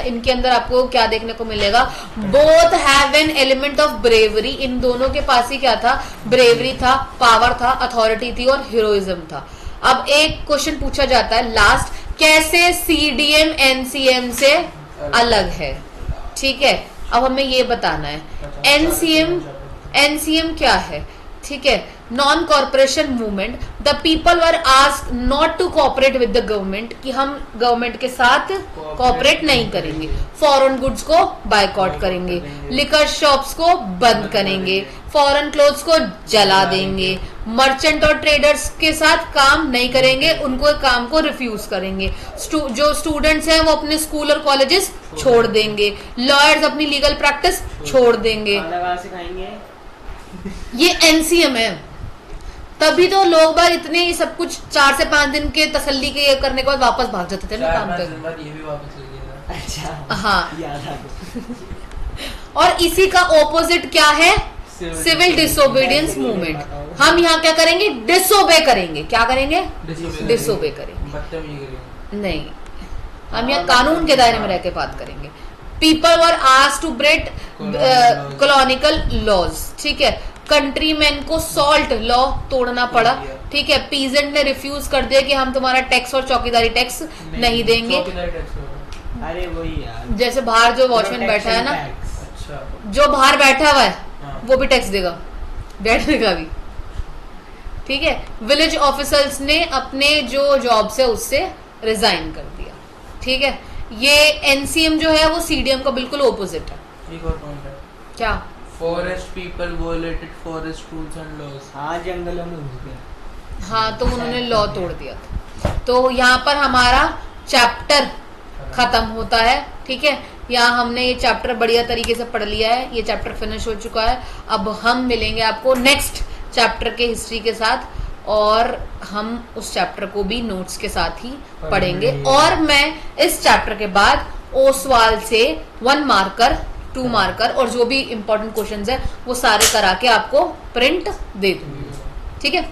इनके अंदर आपको क्या देखने को मिलेगा, both have an element of bravery, इन दोनों के पास ही क्या था, ब्रेवरी था, पावर था, अथॉरिटी थी, और हीरोइज्म था। अब एक क्वेश्चन पूछा जाता है लास्ट, कैसे सीडीएम एनसीएम से अलग है, ठीक है। अब हमें ये बताना है एनसीएम क्या है, ठीक है, non corporation movement. The people were asked not to cooperate with the government, कि हम गवर्नमेंट के साथ कोऑपरेट नहीं करेंगे, फॉरेन गुड्स को बायकॉट करेंगे, लिकर शॉप्स को बंद करेंगे, फॉरेन क्लोथ्स को जला देंगे, मर्चेंट और ट्रेडर्स के साथ काम नहीं करेंगे, उनको काम को रिफ्यूज करेंगे, जो स्टूडेंट्स हैं वो अपने स्कूल और कॉलेजेस छोड़ देंगे, लॉयर्स अपनी लीगल प्रैक्टिस छोड़ देंगे। ये एनसीएम है। तभी तो लोग बार इतने सब कुछ 4 से 5 दिन के तसल्ली के करने के बाद वापस भाग जाते थे ना काम पे। ये भी वापस ले गया। अच्छा, हाँ। और इसी का ऑपोजिट क्या है, सिविल डिसोबीडियंस मूवमेंट। हम यहाँ क्या करेंगे, डिसोबे करेंगे, क्या करेंगे, डिसोबे करेंगे, नहीं, हम यहाँ कानून के दायरे में रह के बात करेंगे। People were asked to break colonial laws, ठीक है, कंट्रीमैन को सॉल्ट लॉ तोड़ना पड़ा, ठीक है। पीजेंट ने रिफ्यूज कर दिया कि हम तुम्हारा टैक्स और चौकीदारी टैक्स नहीं देंगे। अरे वही यार, जैसे बाहर जो वॉचमैन बैठा है ना, अच्छा, जो बाहर बैठा हुआ है वो भी टैक्स देगा, बैठने का भी, ठीक है। विलेज ऑफिसर्स ने अपने जो जॉब से उससे रिजाइन कर दिया, ठीक है। ये एनसीएम जो है वो सीडीएम का बिल्कुल ऑपोजिट है। एक और पॉइंट है, क्या? Forest people violated forest rules and laws. हाँ जंगलों में घुस गया। हाँ, तो उन्होंने लॉ तोड़ दिया था। तो यहाँ पर हमारा चैप्टर खत्म होता है। ठीक है, यहाँ हमने ये चैप्टर बढ़िया तरीके से पढ़ लिया है, ये चैप्टर फिनिश हो चुका है। अब हम मिलेंगे आपको नेक्स्ट चैप्टर के हिस्ट्री के साथ, और हम उस चैप्टर को भी नोट्स के साथ ही पढ़ेंगे। और मैं इस चैप्टर के बाद ओसवाल से 1 मार्कर 2 मार्कर और जो भी इंपॉर्टेंट क्वेश्चंस है वो सारे करा के आपको प्रिंट दे दूंगी। ठीक है।